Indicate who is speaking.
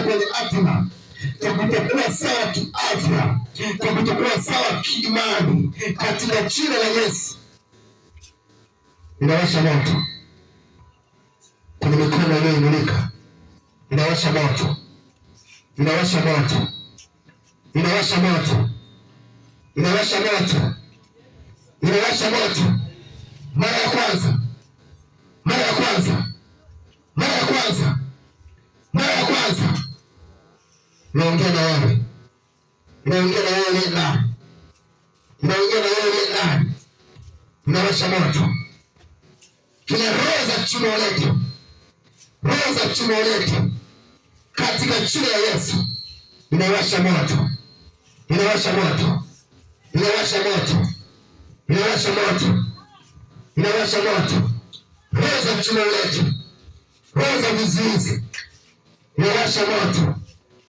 Speaker 1: kwenye hatima ya kutokuwa sawa kiafya, ya kutokuwa sawa kiimani, katika jina la Yesu inawasha moto kwenye mikono iliyoinuliwa, inawasha moto, inawasha moto, inawasha moto, inawasha moto, inawasha moto. Mara ya kwanza, mara ya kwanza, mara ya kwanza, mara ya kwanza. Naongea na wewe, naongea na wewe ndani, naongea na wewe ndani. Inawasha moto kila roho za chuma letu, roho za chuma letu, katika jina la Yesu. Inawasha moto, inawasha moto, inawasha moto, inawasha moto, inawasha moto. Roho za chuma letu, roho za vizuizi, inawasha moto.